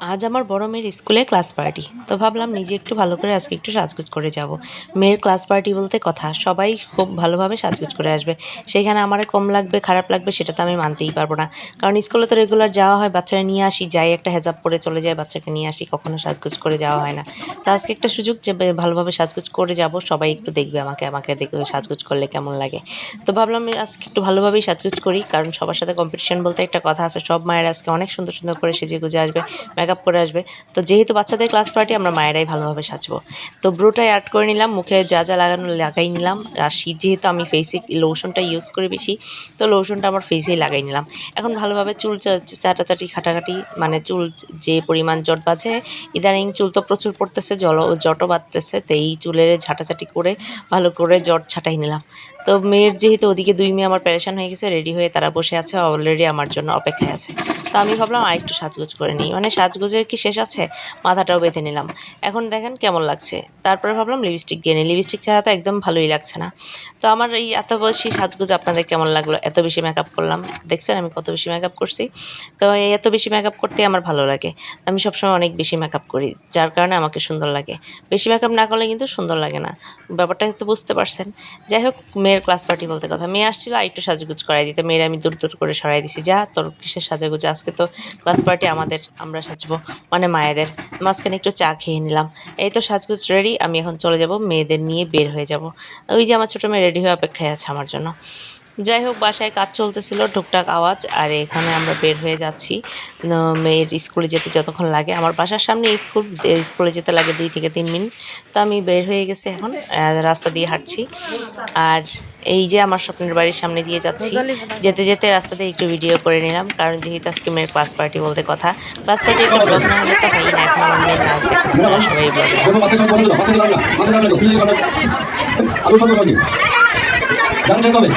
আজ আমার বড় মেয়ের স্কুলে ক্লাস পার্টি, তো ভাবলাম নিজে একটু ভালো করে আজকে একটু সাজগোজ করে যাব। মেয়ের ক্লাস পার্টি বলতে কথা, সবাই খুব ভালোভাবে সাজগোজ করে আসবে। সেইখানে আমার কম লাগবে খারাপ লাগবে সেটা তো আমি মানতেই পারবো না, কারণ স্কুলে তো রেগুলার যাওয়া হয়, বাচ্চারা নিয়ে আসি, যাই একটা হেজাব পরে চলে যায়, বাচ্চাকে নিয়ে আসি, কখনো সাজগোজ করে যাওয়া হয় না। তো আজকে একটা সুযোগ যে ভালোভাবে সাজগোজ করে যাব, সবাই একটু দেখবে আমাকে, আমাকে দেখবে সাজগোজ করলে কেমন লাগে। তো ভাবলাম আজকে একটু ভালোভাবেই সাজগোজ করি, কারণ সবার সাথে কম্পিটিশন বলতে একটা কথা আছে, সব মায়ের আজকে অনেক সুন্দর সুন্দর করে সেজে গুজে আসবে, মেকআপ করে আসবে। তো যেহেতু বাচ্চাদের ক্লাস পার্টি, আমরা মায়েরাই ভালোভাবে সাজবো। তো ব্রুটাই অ্যাড করে নিলাম, মুখে যা যা লাগানো লাগাই নিলাম। আর শীত যেহেতু, আমি ফেসে লোশনটা ইউজ করি বেশি, তো লোশনটা আমার ফেসেই লাগাই নিলাম। এখন ভালোভাবে চুল চাটাচাটি খাটাখাটি, মানে চুল যে পরিমাণ জট বাঁধে, ইদানিং চুল তো প্রচুর পড়তেছে, জটও বাঁধতেছে, তো এই চুলের ঝাঁটাঝাঁটি করে ভালো করে জট ছাটাই নিলাম। তো মেয়ের যেহেতু ওদিকে দুই মেয়ে আমার প্যারেশান হয়ে গেছে, রেডি হয়ে তারা বসে আছে, অলরেডি আমার জন্য অপেক্ষায় আছে। তো আমি ভাবলাম আরেকটু সাজগোজ করে নিই, মানে সাজগোজের কি শেষ আছে, মাথাটাও বেঁধে নিলাম। এখন দেখেন কেমন লাগছে। তারপরে ভাবলাম লিপস্টিক দিয়ে নিই, লিপস্টিক ছাড়া তো একদম ভালোই লাগছে না। তো আমার এই এত বেশি সাজগোজ আপনাদের কেমন লাগলো, এত বেশি মেকআপ করলাম, দেখছেন আমি কত বেশি মেকআপ করছি। তো এই এত বেশি মেকআপ করতে আমার ভালো লাগে, আমি সবসময় অনেক বেশি মেকআপ করি, যার কারণে আমাকে সুন্দর লাগে। বেশি মেকআপ না করলে কিন্তু সুন্দর লাগে না, ব্যাপারটা তো বুঝতে পারছেন। যাই হোক, মেয়ের ক্লাস পার্টি বলতে কথা, মেয়ে আসছিল আর একটু সাজগুজ করাই দিতে, মেয়ের আমি দূর দূর করে সরাই দিছি, যা তোর কিসের সাজাগুজ, আজকে তো ক্লাস পার্টি আমাদের, আমরা সাজবো, মানে মায়েদের। মাঝখানে একটু চা খেয়ে নিলাম। এই তো সাজগুজ রেডি, আমি এখন চলে যাব, মেয়েদের নিয়ে বের হয়ে যাব। ওই যে আমার ছোটো মেয়ে রেডি হয়ে অপেক্ষায় আছে আমার জন্য। যাই হোক, বাসায় কাজ চলতেছিল, টুকটাক আওয়াজ, আর এখানে আমরা বের হয়ে যাচ্ছি মেয়ের স্কুলে যেতে যতক্ষণ লাগে। আমার বাসার সামনে স্কুল, স্কুলে যেতে লাগে 2 থেকে 3 মিনিট। তো আমি বের হয়ে গেছি এখন, রাস্তা দিয়ে হাঁটছি। আর এই যে আমার স্বপ্নের বাড়ির সামনে দিয়ে যাচ্ছি, যেতে যেতে রাস্তা দিয়ে একটু ভিডিও করে নিলাম, কারণ যেহেতু আজকে মেয়ের ক্লাস পার্টি বলতে কথা, ক্লাস পার্টি একটা ব্লগ না হলে তো হয়ই না। এখন আমার মেয়ের নাচ দেখুন, আপনারা সবাই ব্লগে রাখবেন।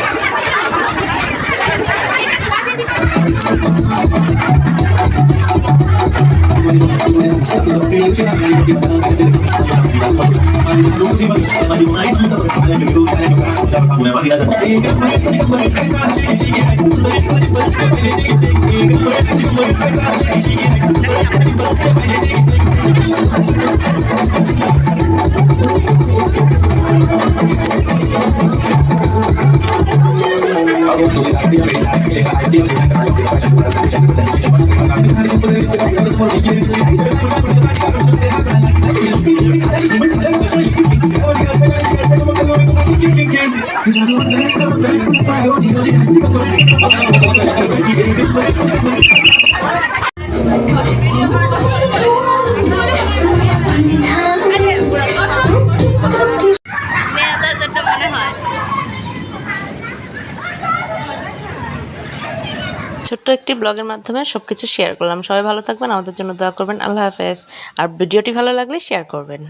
ছোট্ট একটি ব্লগের মাধ্যমে সব কিছু শেয়ার করলাম। সবাই ভালো থাকবেন, আমাদের জন্য দোয়া করবেন। আল্লাহ হাফেজ। আর ভিডিওটি ভালো লাগলে শেয়ার করবেন।